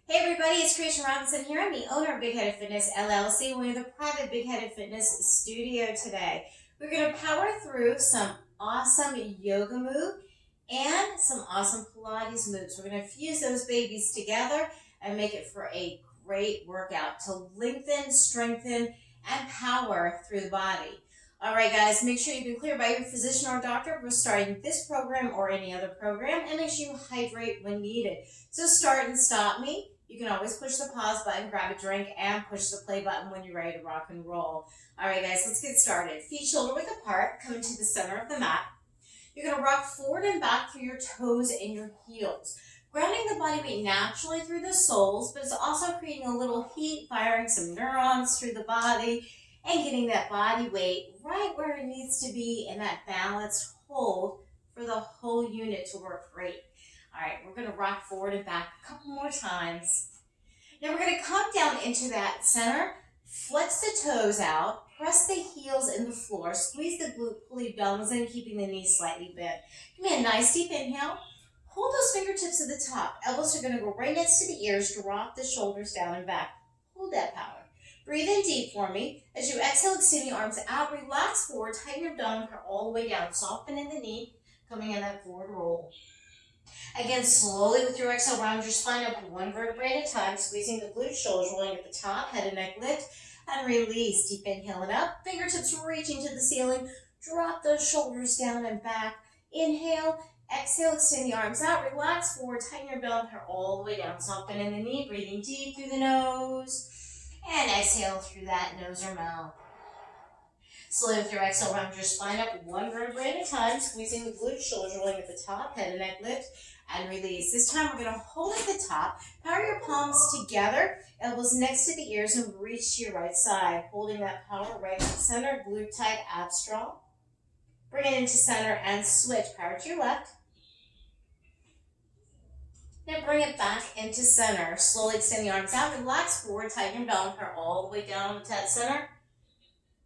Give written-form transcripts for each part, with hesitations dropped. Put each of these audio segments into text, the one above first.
Hey everybody, it's Creation Robinson here. I'm the owner of Big Headed Fitness LLC. We're in the private Big Headed Fitness studio today. We're going to power through some awesome yoga move and some awesome Pilates moves. We're going to fuse those babies together and make it for a great workout to lengthen, strengthen, and power through the body. All right, guys, make sure you've been cleared by your physician or doctor before starting this program or any other program, and make sure you hydrate when needed. So start and stop me. You can always push the pause button, grab a drink, and push the play button when you're ready to rock and roll. All right, guys, let's get started. Feet shoulder width apart, coming to the center of the mat. You're going to rock forward and back through your toes and your heels, grounding the body weight naturally through the soles, but it's also creating a little heat, firing some neurons through the body, and getting that body weight right where it needs to be in that balanced hold for the whole unit to work great. All right, we're going to rock forward and back a couple more times. Now we're going to come down into that center, flex the toes out, press the heels in the floor, squeeze the glute, pull your bellies in, keeping the knees slightly bent. Give me a nice deep inhale. Hold those fingertips to the top. Elbows are going to go right next to the ears, drop the shoulders down and back. Hold that power. Breathe in deep for me. As you exhale, extend the arms out, relax forward, tighten your abdomen all the way down, soften in the knee, coming in that forward roll. Again, slowly with your exhale, round your spine up one vertebrae at a time, squeezing the glutes, shoulders rolling at the top, head and neck lift, and release. Deep inhale and up, fingertips reaching to the ceiling, drop those shoulders down and back. Inhale, exhale, extend the arms out, relax forward, tighten your belly all the way down, soften in the knee, breathing deep through the nose, and exhale through that nose or mouth. Slowly with your exhale, round your spine up one vertebrae at a time, squeezing the glutes, shoulders rolling at the top, head and neck lift, and release. This time we're going to hold at the top, power your palms together, elbows next to the ears, and reach to your right side, holding that power right to center, glute tight, abs strong. Bring it into center and switch, power to your left. Now bring it back into center. Slowly extend the arms out, relax forward, tighten your belly, power all the way down to that center.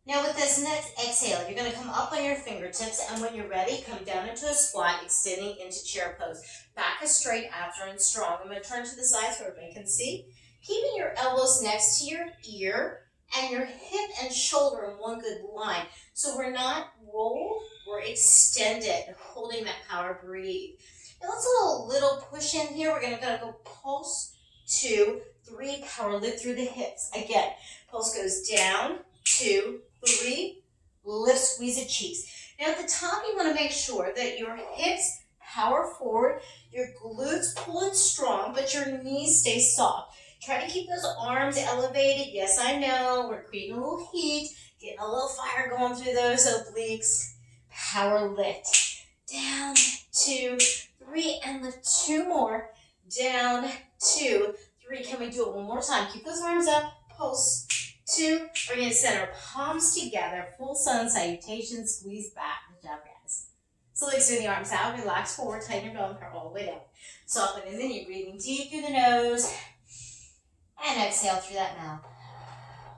Now with this next exhale, you're going to come up on your fingertips, and when you're ready, come down into a squat, extending into chair pose. Back is straight, abs are in strong. I'm going to turn to the side so everybody can see. Keeping your elbows next to your ear and your hip and shoulder in one good line. So we're not rolled, we're extended, holding that power, breathe. Now let's do a little push in here. We're going to go pulse, 2, 3, power lift through the hips. Again, pulse goes down, 2, 3, lift, squeeze the cheeks. Now at the top, you want to make sure that your hips power forward, your glutes pull in strong, but your knees stay soft. Try to keep those arms elevated. Yes, I know, we're creating a little heat, getting a little fire going through those obliques. Power lift. Down, 2, 3, and lift 2 more. Down, 2, 3. Can we do it one more time? Keep those arms up, pulse. 2, bring it center, palms together, full sun salutation, squeeze back. Good job, guys. Slowly extend the arms out, relax forward, tighten your belly all the way down. Soften in the knee, breathing deep through the nose, and exhale through that mouth.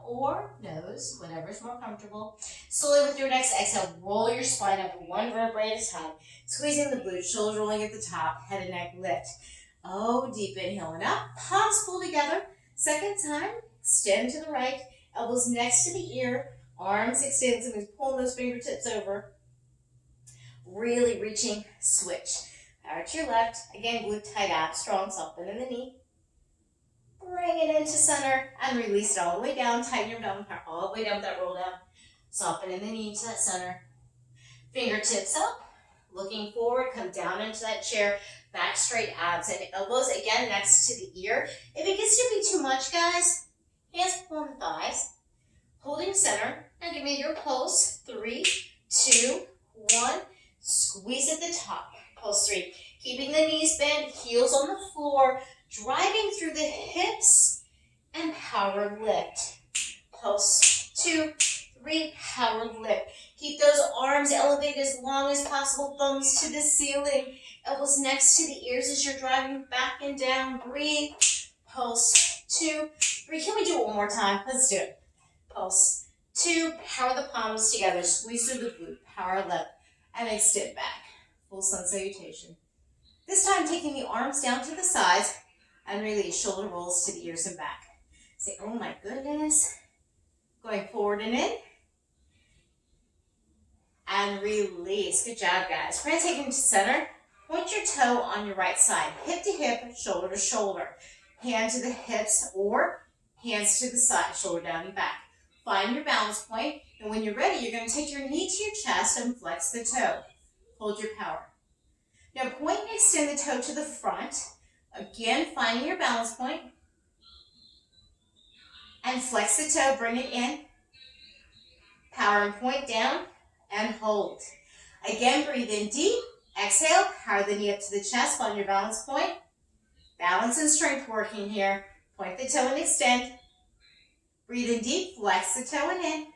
Or nose, whatever's more comfortable. Slowly with your next exhale, roll your spine up one vertebrae at a time, squeezing the glutes, shoulders rolling at the top, head and neck lift. Oh, deep inhale and up, palms pull together. Second time, extend to the right. Elbows next to the ear, arms extend, so pulling those fingertips over. Really reaching, switch. Power to your left. Again, glute tight, abs strong, soften in the knee. Bring it into center and release it all the way down. Tighten your belly, power all the way down with that roll down. Soften in the knee to that center. Fingertips up, looking forward, come down into that chair. Back straight, abs and elbows, again, next to the ear. If it gets to be too much, guys, hands on the thighs, holding center, and give me your pulse, 3, 2, 1, squeeze at the top, pulse 3, keeping the knees bent, heels on the floor, driving through the hips, and power lift, pulse 2, 3, power lift. Keep those arms elevated as long as possible, thumbs to the ceiling, elbows next to the ears as you're driving back and down, breathe, pulse 2, 3, can we do it one more time? Let's do it. Pulse 2, power the palms together, squeeze through the glute, power lift, and extend back. Full sun salutation. This time taking the arms down to the sides, And release. Shoulder rolls to the ears and back. Say, oh my goodness. Going forward and in. And release. Good job, guys. We're going to take them to center. Point your toe on your right side. Hip to hip, shoulder to shoulder. Hand to the hips or hands to the side, shoulder down and back. Find your balance point. And when you're ready, you're going to take your knee to your chest and flex the toe. Hold your power. Now point and extend the toe to the front. Again, finding your balance point. And flex the toe, bring it in. Power and point down and hold. Again, breathe in deep. Exhale, power the knee up to the chest, find your balance point. Balance and strength working here. Point the toe and extend. Breathe in deep, flex the toe and in.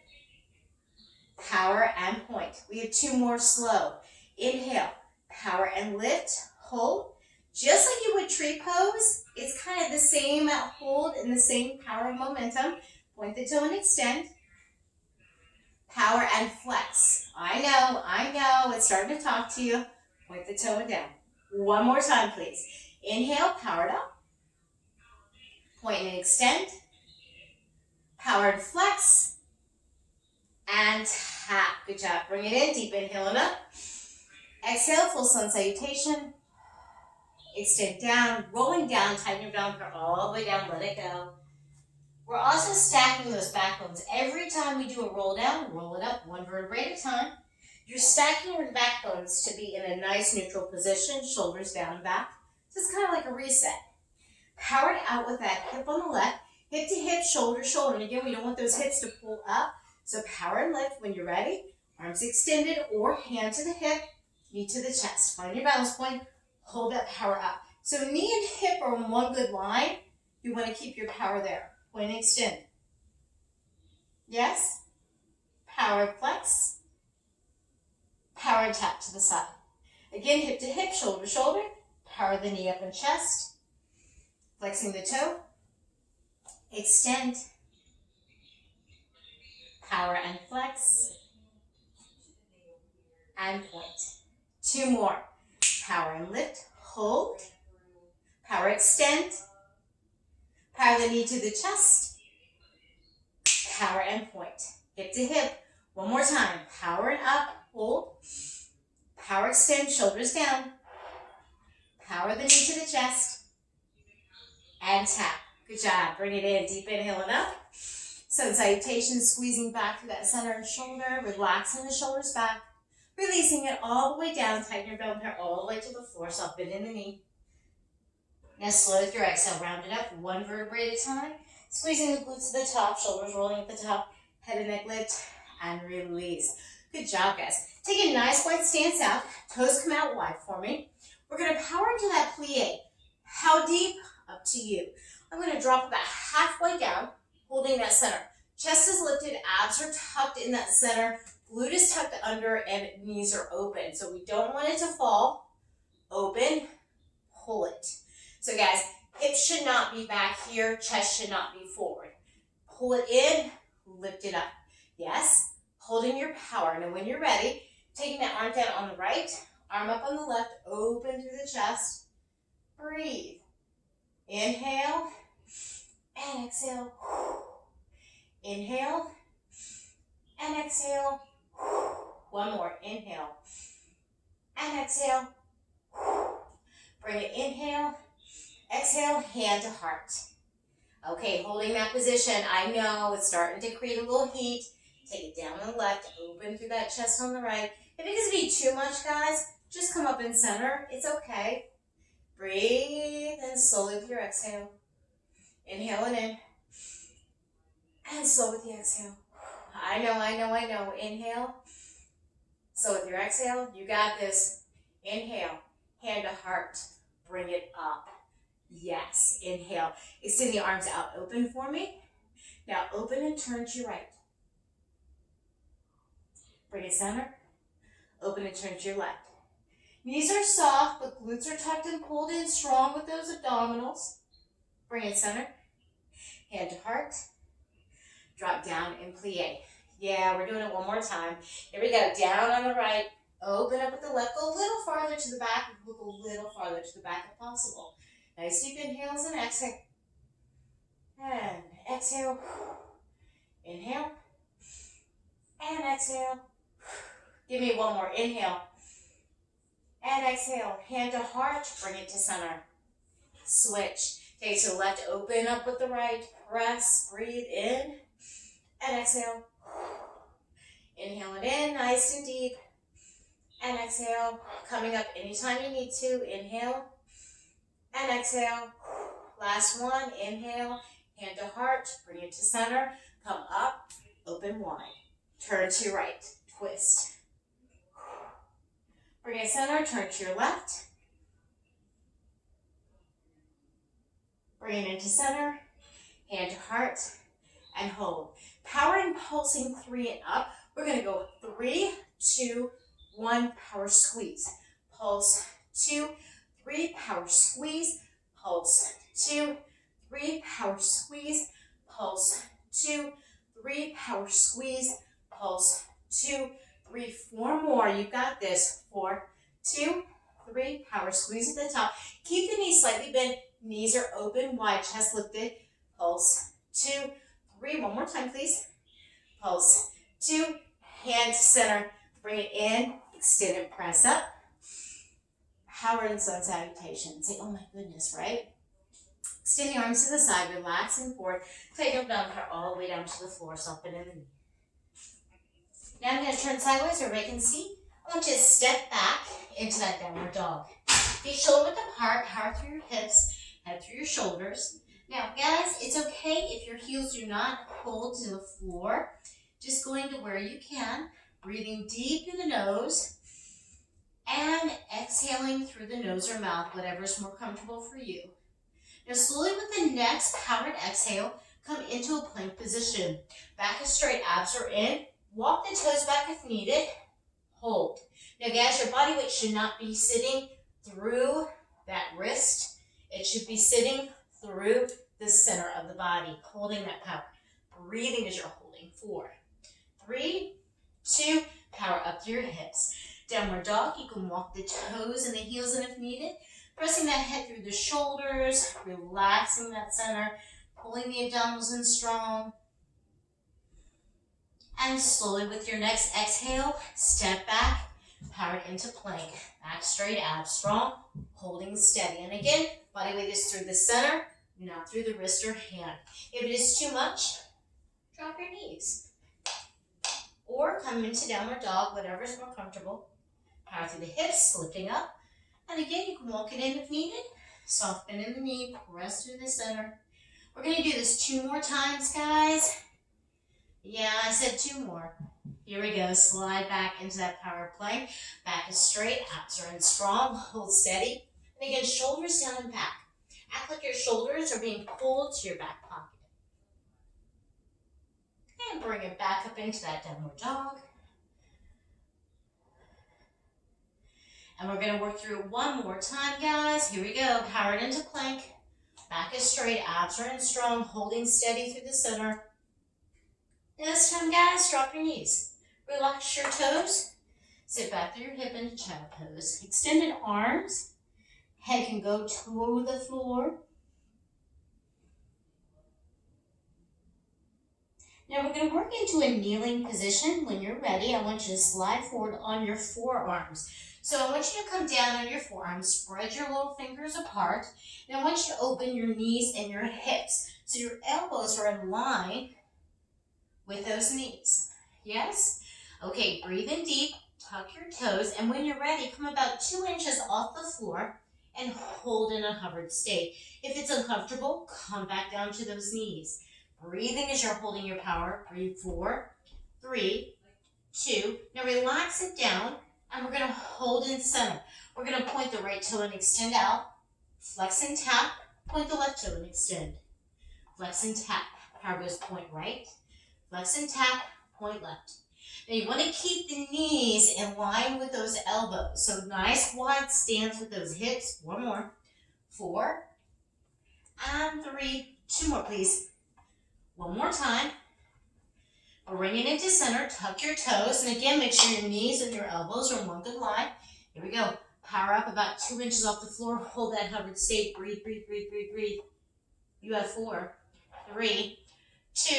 Power and point. We have two more slow. Inhale, power and lift, hold. Just like you would tree pose, it's kind of the same hold and the same power and momentum. Point the toe and extend. Power and flex. I know, it's starting to talk to you. Point the toe and down. One more time, please. Inhale, power it up. Point and extend. Power and flex. And tap. Good job. Bring it in. Deep inhale and up. Exhale, full sun salutation. Extend down, rolling down, tighten your down curl all the way down, let it go. We're also stacking those back bones. Every time we do a roll down, roll it up one vertebrae at a time. You're stacking your back bones to be in a nice neutral position, shoulders down and back. So it's kind of like a reset. Power it out with that hip on the left, hip to hip, shoulder to shoulder. And again, we don't want those hips to pull up. So power and lift when you're ready. Arms extended or hand to the hip, knee to the chest. Find your balance point. Hold that power up. So knee and hip are in one good line. You want to keep your power there. Point and extend. Yes? Power flex. Power and tap to the side. Again, hip to hip, shoulder to shoulder. Power the knee up and chest. Flexing the toe. Extend. Power and flex. And point. Two more. Power and lift, hold, power extend, power the knee to the chest, power and point, hip to hip, one more time, power and up, hold, power extend, shoulders down, power the knee to the chest, and tap. Good job, bring it in, deep inhale and up, sun salutation, squeezing back to that center and shoulder, relaxing the shoulders back. Releasing it all the way down, tighten your belt hair all the way to the floor, soft bend in the knee. Now slow with your exhale, round it up one vertebrae at a time. Squeezing the glutes to the top, shoulders rolling at the top, head and neck lift, and release. Good job, guys. Take a nice wide stance out, toes come out wide for me. We're gonna power into that plie. How deep? Up to you. I'm gonna drop about halfway down, holding that center. Chest is lifted, abs are tucked in that center. Glute is tucked under and knees are open. So we don't want it to fall. Open, pull it. So guys, hips should not be back here. Chest should not be forward. Pull it in, lift it up. Yes, holding your power. Now when you're ready, taking that arm down on the right, arm up on the left, open through the chest. Breathe. Inhale and exhale. Inhale and exhale. One more. Inhale and exhale. Bring it. Inhale, exhale, hand to heart. Okay, holding that position. I know it's starting to create a little heat. Take it down on the left, open through that chest on the right. If it gets to be too much, guys, just come up in center. It's okay. Breathe and slowly with your exhale. Inhale and in. And slow with the exhale. I know. Inhale. So with your exhale, you got this. Inhale, hand to heart. Bring it up. Yes, inhale. Extend the arms out open for me. Now open and turn to your right. Bring it center. Open and turn to your left. Knees are soft, but glutes are tucked and pulled in strong with those abdominals. Bring it center. Hand to heart. Drop down and plie. Yeah, we're doing it one more time. Here we go. Down on the right. Open up with the left. Go a little farther to the back. Look a little farther to the back if possible. Nice deep inhales and exhale. And exhale. Inhale. And exhale. Give me one more. Inhale. And exhale. Hand to heart. Bring it to center. Switch. Take to the left. Open up with the right. Press. Breathe in. And exhale. Inhale it in. Nice and deep. And exhale. Coming up anytime you need to. Inhale. And exhale. Last one. Inhale. Hand to heart. Bring it to center. Come up. Open wide. Turn to your right. Twist. Bring it center. Turn to your left. Bring it into center. Hand to heart. And hold. Power and pulsing 3 and up. We're going to go 3, 2, 1. Power squeeze. Pulse 2, 3. Power squeeze. Pulse 2, 3. Power squeeze. Pulse 2, 3. Power squeeze. Pulse 2, 3. 4 more. You got this. 4, 2, 3. Power squeeze at the top. Keep the knees slightly bent. Knees are open, wide, chest lifted. Pulse 2, 3. One more time, please. Pulse 2. Hand to center. Bring it in. Extend and press up. Power and sun salutation. Say, oh my goodness, right? Extend the arms to the side. Relaxing forward. Take them down all the way down to the floor. Soften in the knee. Now I'm going to turn sideways or vacancy. I want you to step back into that downward dog. Feet shoulder width apart. Power through your hips. Head through your shoulders. Now, guys, it's okay if your heels do not hold to the floor. Just going to where you can. Breathing deep through the nose. And exhaling through the nose or mouth, whatever's more comfortable for you. Now, slowly with the next powered exhale, come into a plank position. Back is straight, abs are in. Walk the toes back if needed. Hold. Now, guys, your body weight should not be sitting through that wrist. It should be sitting through the center of the body, holding that power. Breathing as you're holding. 4, 3, 2, power up through your hips. Downward dog, you can walk the toes and the heels in if needed. Pressing that head through the shoulders, relaxing that center, pulling the abdominals in strong. And slowly with your next exhale, step back, powered into plank. Back straight, abs strong, holding steady. And again, body weight is through the center, not through the wrist or hand. If it is too much, drop your knees. Or come into downward dog, whatever is more comfortable. Power through the hips, lifting up. And again, you can walk it in if needed. Soft bend in the knee, press through the center. We're going to do this 2 more times, guys. Yeah, I said 2 more. Here we go. Slide back into that power plank. Back is straight, abs are in strong. Hold steady. And again, shoulders down and back. Act like your shoulders are being pulled to your back pocket. And bring it back up into that downward dog. And we're going to work through it 1 more time, guys. Here we go. Powered into plank. Back is straight. Abs are in strong. Holding steady through the center. This time, guys, drop your knees. Relax your toes. Sit back through your hip into child pose. Extended arms. Head can go to the floor. Now we're going to work into a kneeling position. When you're ready, I want you to slide forward on your forearms. So I want you to come down on your forearms, spread your little fingers apart. Now I want you to open your knees and your hips. So your elbows are in line with those knees. Yes? Okay, breathe in deep, tuck your toes, and when you're ready, come about 2 inches off the floor and hold in a hovered state. If it's uncomfortable, come back down to those knees. Breathing as you're holding your power. Breathe 4, 3, 2. Now relax it down, and we're going to hold in center. We're going to point the right toe and extend out. Flex and tap. Point the left toe and extend. Flex and tap. Power goes point right. Flex and tap. Point left. Now you want to keep the knees in line with those elbows. So nice wide stance with those hips. 1 more. 4 and 3. 2 more, please. 1 more time. Bring it into center. Tuck your toes. And again, make sure your knees and your elbows are in one good line. Here we go. Power up about 2 inches off the floor. Hold that hovered state. Breathe, breathe, breathe, breathe, breathe. You have 4, 3, 2.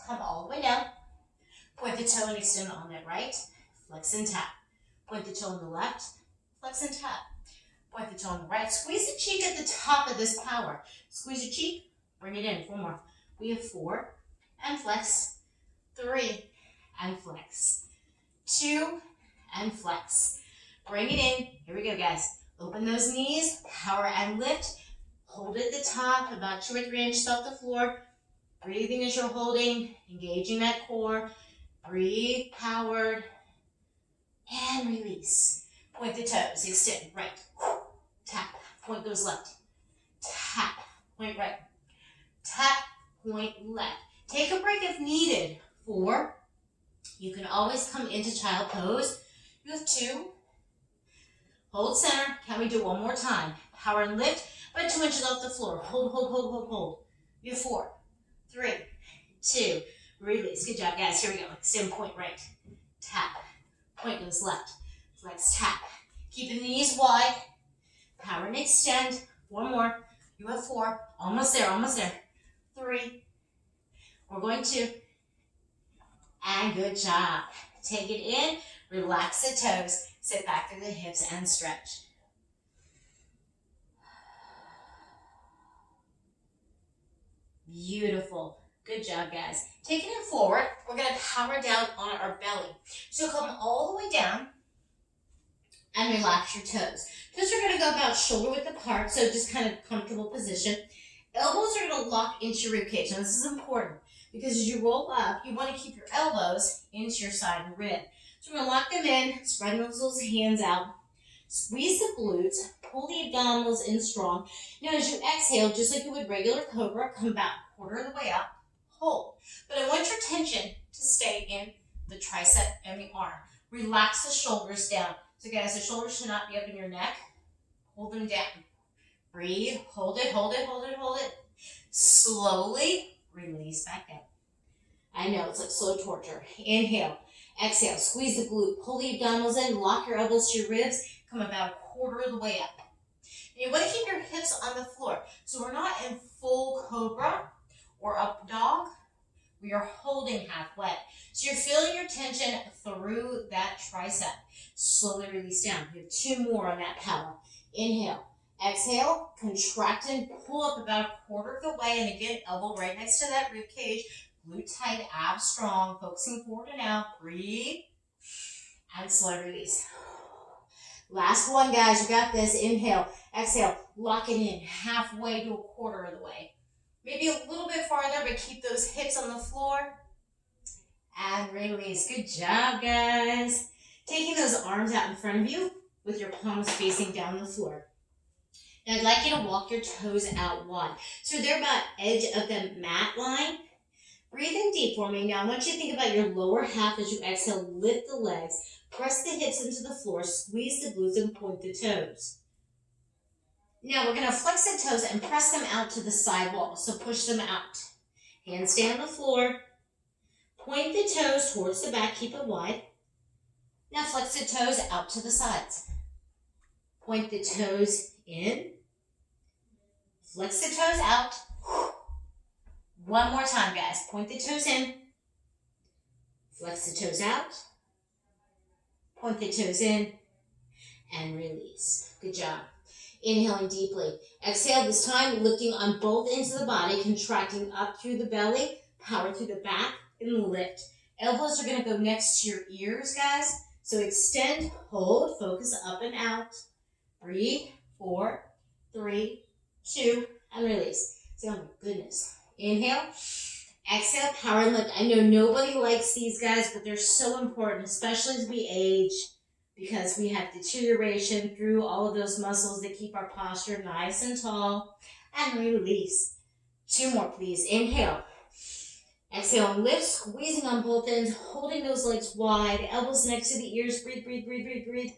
Come all the way down. Point the toe and extend on that right. Flex and tap. Point the toe on the left. Flex and tap. Point the toe on the right. Squeeze the cheek at the top of this power. Squeeze your cheek. Bring it in. 4 more. We have 4. And flex. 3. And flex. 2. And flex. Bring it in. Here we go, guys. Open those knees. Power and lift. Hold at the top, about 2 or 3 inches off the floor. Breathing as you're holding. Engaging that core. Breathe, powered. And release. Point the toes. Extend. Right. Tap. Point those left. Tap. Point right. Tap. Point left. Take a break if needed. 4. You can always come into child pose. You have 2. Hold center. Can we do one more time? Power and lift, about 2 inches off the floor. Hold, hold, hold, hold, hold. You have 4, 3, 2. Release. Good job, guys. Here we go. Extend, point right. Tap. Point goes left. Flex, tap. Keep the knees wide. Power and extend. 4 more. You have 4. Almost there, almost there. 3. We're going to. And good job. Take it in. Relax the toes. Sit back through the hips and stretch. Beautiful. Good job, guys. Taking it forward, we're going to power down on our belly. So come all the way down and relax your toes. Toes are going to go about shoulder width apart, so just kind of comfortable position. Elbows are going to lock into your ribcage. Now this is important because as you roll up, you want to keep your elbows into your side and rib. So we're going to lock them in, spread those hands out, squeeze the glutes, pull the abdominals in strong. Now as you exhale, just like you would regular cobra, come back quarter of the way up, hold. But I want your tension to stay in the tricep and the arm. Relax the shoulders down. So guys, the shoulders should not be up in your neck. Hold them down. Breathe, hold it, hold it, hold it, hold it. Slowly release back down. I know, it's like slow torture. Inhale. Exhale, squeeze the glute, pull the abdominals in, lock your elbows to your ribs, come about a quarter of the way up. And you want to keep your hips on the floor. So we're not in full cobra or up dog. We are holding halfway. So you're feeling your tension through that tricep. Slowly release down. We have 2 more on that power. Inhale, exhale, contract and pull up about a quarter of the way. And again, elbow right next to that rib cage. Glute tight, abs strong, focusing forward and out. Breathe. And slow release. Last one, guys. You got this. Inhale, exhale, lock it in halfway to a quarter of the way. Maybe a little bit farther, but keep those hips on the floor. And release. Good job, guys. Taking those arms out in front of you with your palms facing down the floor. Now, I'd like you to walk your toes out wide. So they're about edge of the mat line. Breathe in deep for me. Now, I want you to think about your lower half as you exhale. Lift the legs. Press the hips into the floor. Squeeze the glutes and point the toes. Now, we're going to flex the toes and press them out to the side wall. So push them out. Hands stay on the floor. Point the toes towards the back. Keep it wide. Now, flex the toes out to the sides. Point the toes in. Flex the toes out. One more time, guys. Point the toes in. Flex the toes out. Point the toes in. And release. Good job. Inhaling deeply. Exhale this time, lifting on both ends of the body, contracting up through the belly, power through the back, and lift. Elbows are going to go next to your ears, guys. So extend, hold, focus up and out. Breathe. 4, 3, 2, and release. Say, oh my goodness. Inhale, exhale, power and lift. I know nobody likes these guys, but they're so important, especially as we age, because we have deterioration through all of those muscles that keep our posture nice and tall. And release. 2 more, please. Inhale. Exhale and lift, squeezing on both ends, holding those legs wide, elbows next to the ears. Breathe, breathe, breathe, breathe, breathe.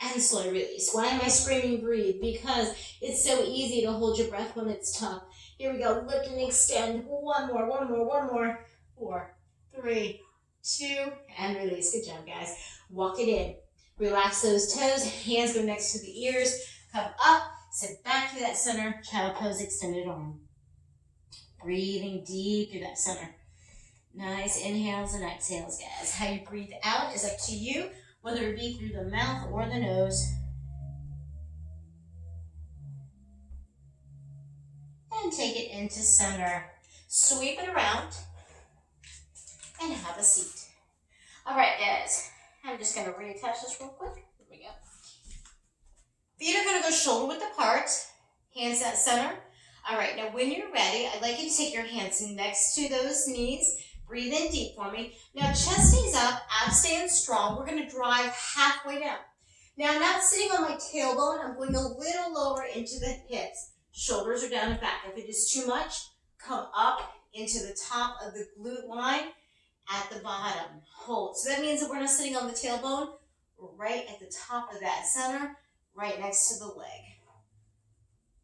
And slowly release. Why am I screaming breathe? Because it's so easy to hold your breath when it's tough. Here we go. Lift and extend. One more, one more, one more. 4, 3, 2, and release. Good job, guys. Walk it in. Relax those toes, hands go next to the ears, come up, sit back to that center, child pose, extended arm. Breathing deep through that center. Nice inhales and exhales, guys. How you breathe out is up to you, whether it be through the mouth or the nose. And take it into center. Sweep it around and have a seat. All right, guys. I'm just going to reattach this real quick. Here we go. Feet are going to go shoulder width apart. Hands at center. All right, now when you're ready, I'd like you to take your hands next to those knees. Breathe in deep for me. Now chest stays up, abs stand strong. We're going to drive halfway down. Now I'm not sitting on my tailbone. I'm going a little lower into the hips. Shoulders are down and back. If it is too much, come up into the top of the glute line at the bottom. Hold. So that means that we're not sitting on the tailbone. We're right at the top of that center, right next to the leg.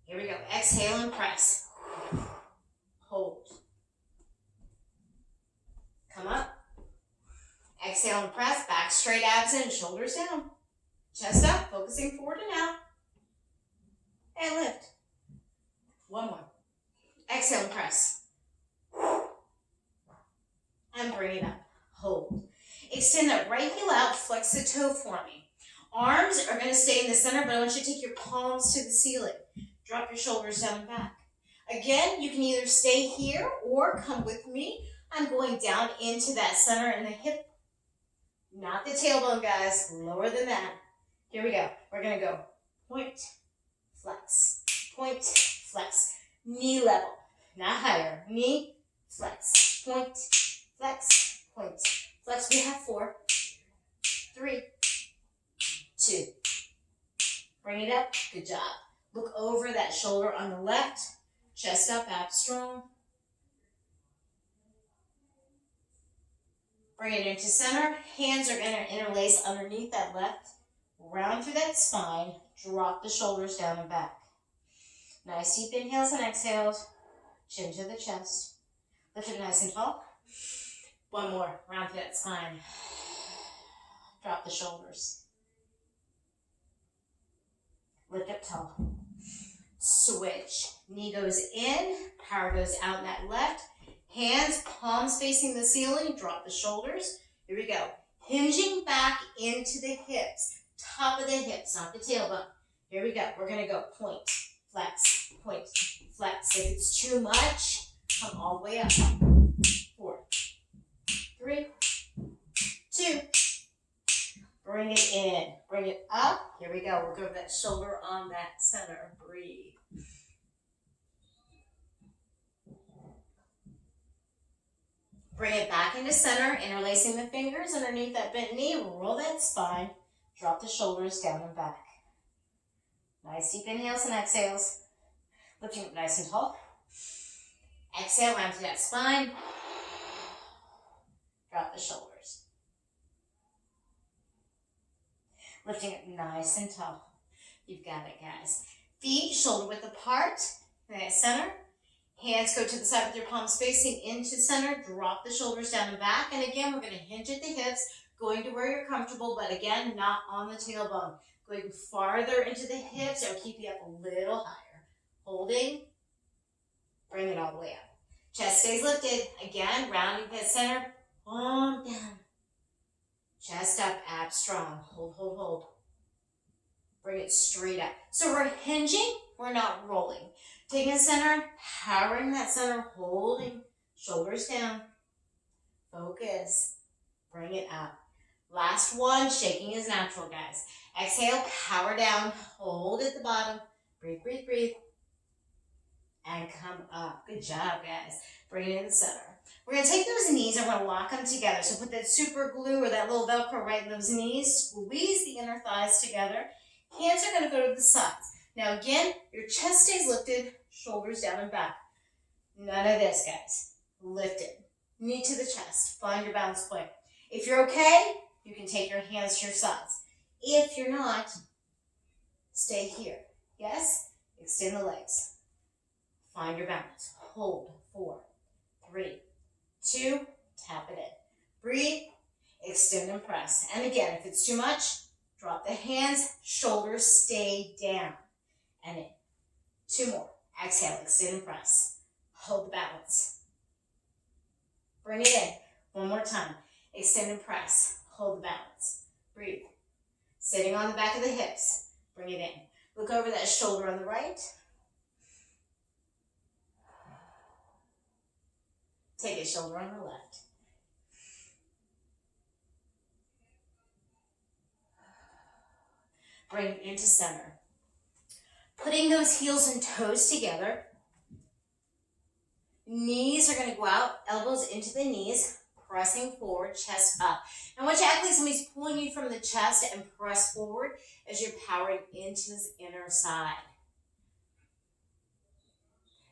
Here we go. Exhale and press. Hold. Come up. Exhale and press. Back straight, abs in, shoulders down. Chest up, focusing forward and out. And lift. One more. Exhale and press. And bring it up. Hold. Extend that right heel out. Flex the toe for me. Arms are going to stay in the center, but I want you to take your palms to the ceiling. Drop your shoulders down and back. Again, you can either stay here or come with me. I'm going down into that center in the hip. Not the tailbone, guys. Lower than that. Here we go. We're going to go point, flex, point, flex. Knee level, not higher. Knee, flex, point, flex, point, flex. We have 4, 3, 2. Bring it up. Good job. Look over that shoulder on the left. Chest up, abs strong. Bring it into center. Hands are going to interlace underneath that left. Round through that spine. Drop the shoulders down and back. Nice deep inhales and exhales. Chin to the chest. Lift it nice and tall. One more. Round through that spine. Drop the shoulders. Lift up tall. Switch. Knee goes in. Power goes out in that left. Hands, palms facing the ceiling. Drop the shoulders. Here we go. Hinging back into the hips. Top of the hips, not the tailbone. Here we go. We're going to go point, flex, point, flex. If it's too much, come all the way up. 4, 3, 2. Bring it in. Bring it up. Here we go. We'll go that shoulder on that center. Breathe. Bring it back into center, interlacing the fingers underneath that bent knee. Roll that spine. Drop the shoulders down and back. Nice deep inhales and exhales. Lifting up nice and tall. Exhale, round to that spine. Drop the shoulders. Lifting up nice and tall. You've got it, guys. Feet shoulder width apart. That center. Hands go to the side with your palms facing into center. Drop the shoulders down and back. And again, we're going to hinge at the hips. Going to where you're comfortable, but again, not on the tailbone. Going farther into the hips, it'll keep you up a little higher. Holding, bring it all the way up. Chest stays lifted. Again, rounding that center, palm down. Chest up, abs strong. Hold, hold, hold. Bring it straight up. So we're hinging, we're not rolling. Taking the center, powering that center, holding, shoulders down. Focus, bring it up. Last one, shaking is natural, guys. Exhale, power down, hold at the bottom. Breathe, breathe, breathe. And come up. Good job, guys. Bring it in the center. We're going to take those knees and we're going to lock them together. So put that super glue or that little Velcro right in those knees. Squeeze the inner thighs together. Hands are going to go to the sides. Now again, your chest stays lifted, shoulders down and back. None of this, guys. Lifted. Knee to the chest. Find your balance point. If you're okay, you can take your hands to your sides. If you're not, stay here. Yes? Extend the legs. Find your balance. Hold. 4, 3, 2. Tap it in. Breathe. Extend and press. And again, if it's too much, Drop the hands, shoulders stay down. And in. 2 more. Exhale, extend and press. Hold the balance. Bring it in. 1 more time. Extend and press. Hold the balance. Breathe. Sitting on the back of the hips. Bring it in. Look over that shoulder on the right. Take a shoulder on the left. Bring it into center. Putting those heels and toes together. Knees are going to go out, elbows into the knees, pressing forward, chest up. Now, what you act like somebody's pulling you from the chest and press forward as you're powering into this inner side.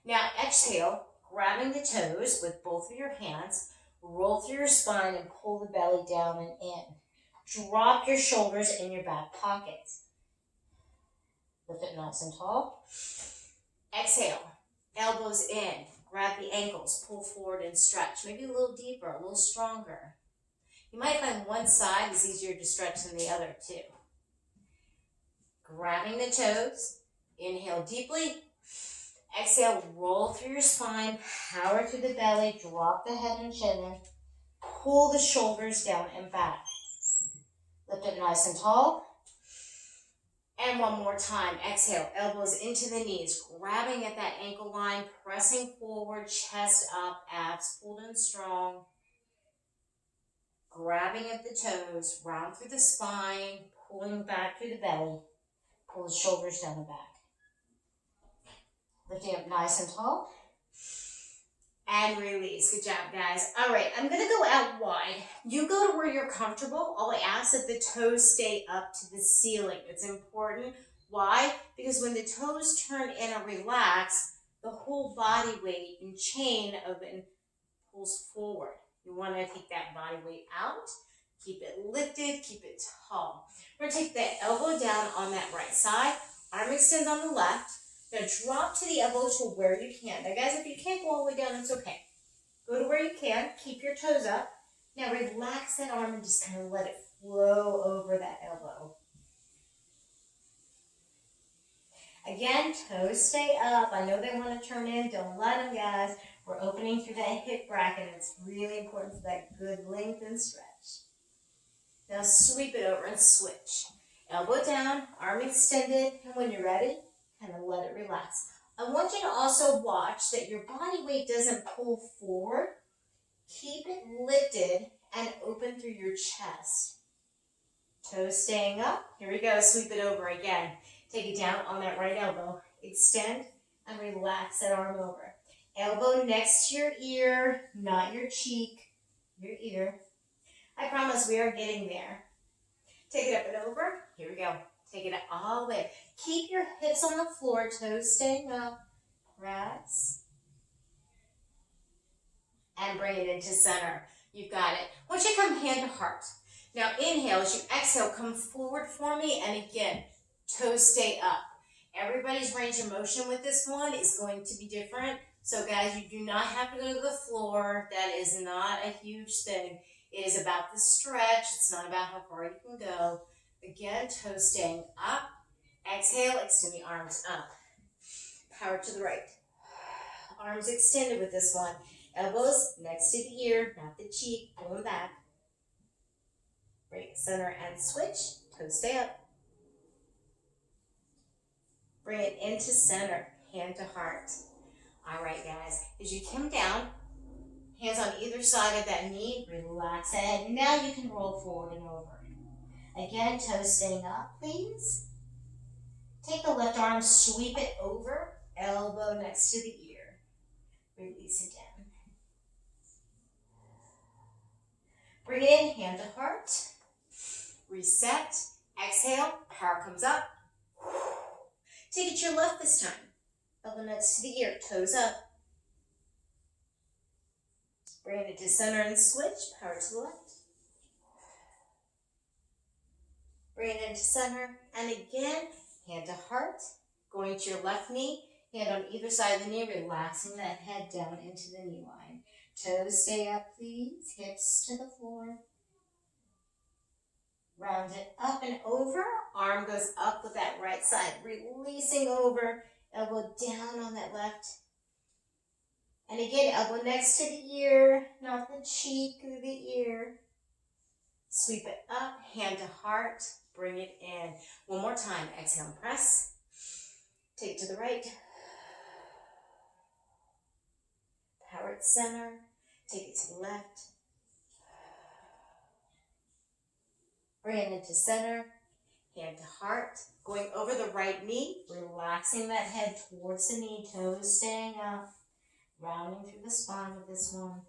Now, exhale, grabbing the toes with both of your hands, roll through your spine and pull the belly down and in. Drop your shoulders in your back pockets. Lift it nice and tall. Exhale, elbows in. Grab the ankles, pull forward and stretch. Maybe a little deeper, a little stronger. You might find one side is easier to stretch than the other too. Grabbing the toes, inhale deeply. Exhale, roll through your spine, power through the belly, drop the head and chin in. Pull the shoulders down and back. Lift it nice and tall. And 1 more time. Exhale, elbows into the knees, grabbing at that ankle line, pressing forward, chest up, abs pulled in strong. Grabbing at the toes, round through the spine, pulling back through the belly. Pull the shoulders down and back. Lifting up nice and tall. And release. Good job, guys. All right, I'm going to go out wide. You go to where you're comfortable. All I ask that the toes stay up to the ceiling. It's important. Why? Because when the toes turn in and relax, the whole body weight and chain of it pulls forward. You want to take that body weight out. Keep it lifted. Keep it tall. We're going to take the elbow down on that right side. Arm extends on the left. Now drop to the elbow to where you can. Now guys, if you can't go all the way down, it's okay. Go to where you can. Keep your toes up. Now relax that arm and just kind of let it flow over that elbow. Again, toes stay up. I know they want to turn in. Don't let them, guys. We're opening through that hip bracket. It's really important for that good length and stretch. Now sweep it over and switch. Elbow down, arm extended, and when you're ready, kind of let it relax. I want you to also watch that your body weight doesn't pull forward. Keep it lifted and open through your chest. Toes staying up. Here we go. Sweep it over again. Take it down on that right elbow. Extend and relax that arm over. Elbow next to your ear, not your cheek, your ear. I promise we are getting there. Take it up and over. Here we go. Take it up all the way. Keep your hips on the floor, toes staying up. Rest. And bring it into center. You've got it. I want you to come hand to heart. Now inhale, as you exhale, come forward for me. And again, toes stay up. Everybody's range of motion with this one is going to be different. So guys, you do not have to go to the floor. That is not a huge thing. It is about the stretch. It's not about how far you can go. Again, toes staying up. Exhale, extend the arms up. Power to the right. Arms extended with this one. Elbows next to the ear, not the cheek. Pulling back. Bring it center and switch. Toes stay up. Bring it into center. Hand to heart. All right, guys. As you come down, hands on either side of that knee. Relax that head. Now you can roll forward and over. Again, toes staying up, please. Take the left arm, sweep it over, elbow next to the ear. Release it down. Bring it in, hand to heart. Reset, exhale, power comes up. Take it to your left this time. Elbow next to the ear, toes up. Bring it to center and switch, power to the left. Bring it into center, and again, hand to heart, going to your left knee, hand on either side of the knee, relaxing that head down into the knee line. Toes stay up, please, hips to the floor. Round it up and over. Arm goes up with that right side, releasing over. Elbow down on that left. And again, elbow next to the ear, not the cheek, through the ear. Sweep it up, hand to heart, bring it in. One more time, exhale and press. Take to the right. Power at center, take it to the left. Bring it into center, hand to heart. Going over the right knee, relaxing that head towards the knee, toes staying up. Rounding through the spine with this one.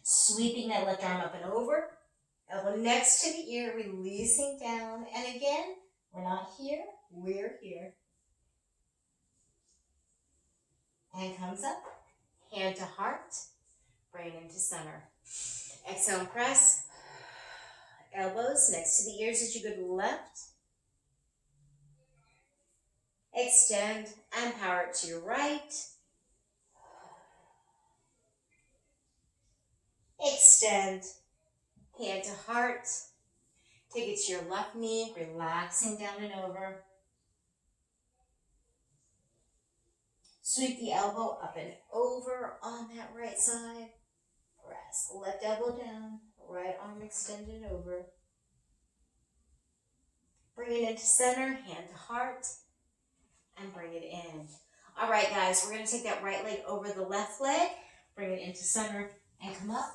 Sweeping that left arm up and over. Elbow next to the ear, releasing down. And again, we're not here, we're here. And comes up. Hand to heart. Bring it into center. Exhale and press. Elbows next to the ears as you go to the left. Extend and power it to your right. Extend, hand to heart. Take it to your left knee, relaxing down and over. Sweep the elbow up and over on that right side. Press left elbow down, right arm extended over. Bring it into center, hand to heart, and bring it in. All right, guys, we're going to take that right leg over the left leg, bring it into center, and come up.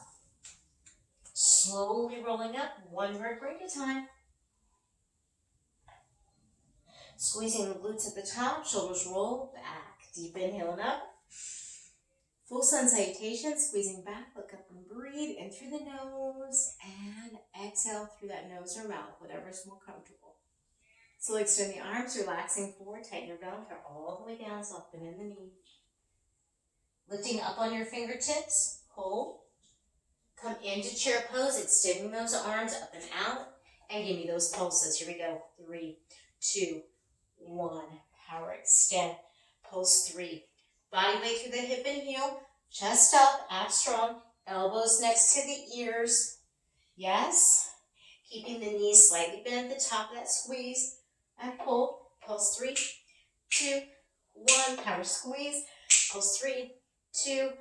Slowly rolling up, one vertebra at a time. Squeezing the glutes at the top, shoulders roll back. Deep inhale and up. Full sun salutation, squeezing back, look up and breathe in through the nose and exhale through that nose or mouth, whatever's more comfortable. So extend the arms, relaxing forward, tighten your belt, hair all the way down, soften in the knee. Lifting up on your fingertips, hold. Come into chair pose, extending those arms up and out, and give me those pulses. Here we go. 3, 2, 1. Power extend. Pulse 3. Body weight through the hip and heel. Chest up, abs strong. Elbows next to the ears. Yes. Keeping the knees slightly bent at the top of that squeeze. And pull. Pulse 3, 2, 1. Power squeeze. Pulse 3, 2,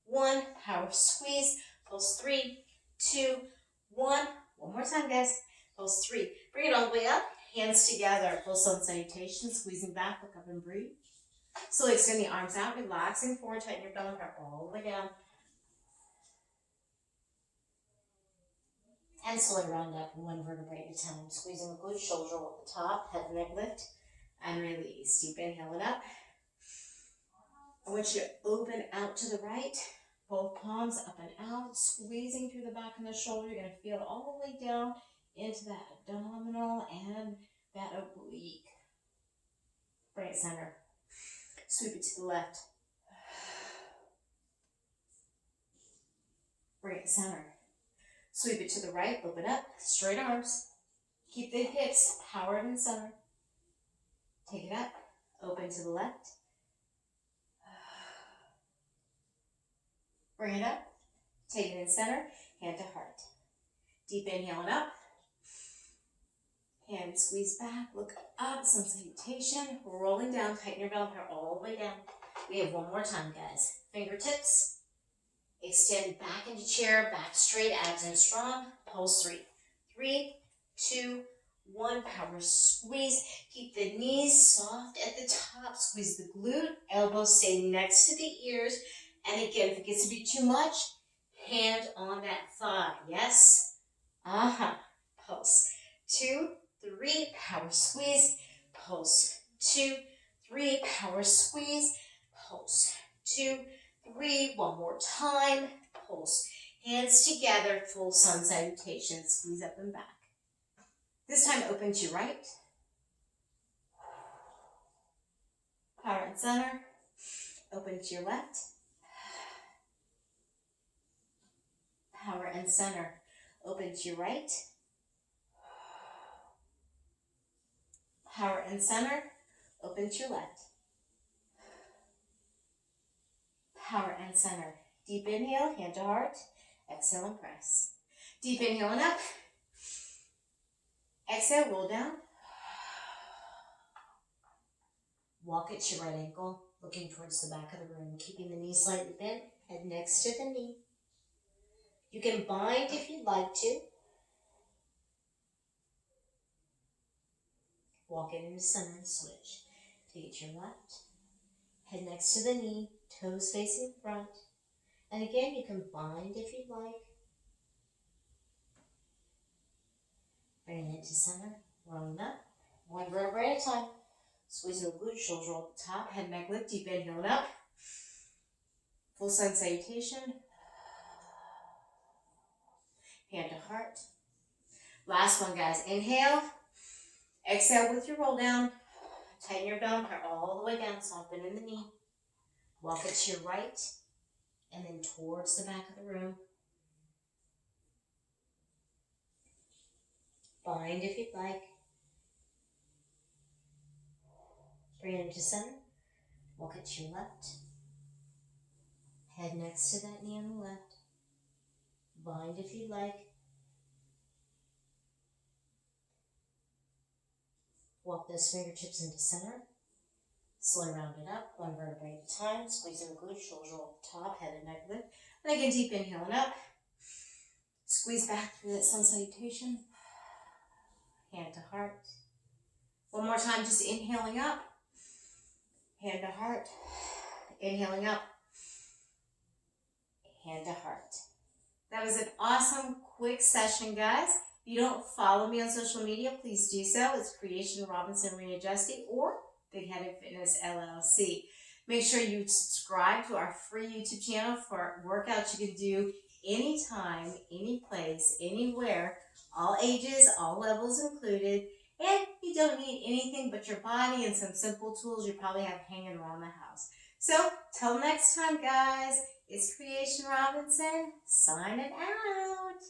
1. Power squeeze. Pulse 3, 2, 1. One more time, guys. Pulse 3. Bring it all the way up. Hands together. Full sun salutation. Squeezing back. Look up and breathe. Slowly extend the arms out. Relaxing forward. Tighten your belly button all the way down. And slowly round up one vertebrae at a time. Squeezing the glutes, shoulders roll at the top. Head and neck lift. And release. Deep inhale and up. I want you to open out to the right. Both palms up and out, squeezing through the back of the shoulder. You're going to feel it all the way down into that abdominal and that oblique. Bring it center. Sweep it to the left. Bring it center. Sweep it to the right, open up, straight arms. Keep the hips powered in center. Take it up, open to the left. Bring it up, take it in center, hand to heart. Deep inhale and up. Hand squeeze back, look up, sun salutation, rolling down, tighten your belt hair all the way down. We have one more time, guys. Fingertips, extend back into chair, back straight, abs in strong. Pulse 3, 3, 2, 1. Power squeeze. Keep the knees soft at the top. Squeeze the glute. Elbows stay next to the ears. And again, if it gets to be too much, hand on that thigh. Yes? Pulse. 2, 3. Power squeeze. Pulse. 2, 3. Power squeeze. Pulse. 2, 3. One more time. Pulse. Hands together. Full sun salutation. Squeeze up and back. This time open to your right. Power and center. Open to your left. Power and center. Open to your right. Power and center. Open to your left. Power and center. Deep inhale, hand to heart. Exhale and press. Deep inhale and up. Exhale, roll down. Walk at your right ankle, looking towards the back of the room, keeping the knee slightly bent, head next to the knee. You can bind if you'd like to. Walk it into center and switch. Take it to your left, head next to the knee, toes facing front. And again, you can bind if you'd like. Bring it to center, rolling up, one vertebrae at a time. Squeezing the glutes, shoulders roll at the top, head, neck lift, deep inhale and up. Full sun salutation. Hand to heart. Last one, guys. Inhale. Exhale with your roll down. Tighten your bell and all the way down, soften in the knee. Walk it to your right and then towards the back of the room. Bind if you'd like. Bring it into center. Walk it to your left. Head next to that knee on the left. Bind if you'd like. Walk those fingertips into center. Slowly round it up, one vertebrae at a time. Squeezing the glutes, shoulders roll at the top, head and neck lift. And again, deep inhale and up. Squeeze back through that sun salutation. Hand to heart. One more time, just inhaling up. Hand to heart. Inhaling up. Hand to heart. That was an awesome, quick session, guys. If you don't follow me on social media, please do so. It's Creation Robinson Readjusting or Big Headed Fitness LLC. Make sure you subscribe to our free YouTube channel for workouts you can do anytime, any place, anywhere, all ages, all levels included. And you don't need anything but your body and some simple tools you probably have hanging around the house. So, till next time, guys, it's Creation Robinson signing out.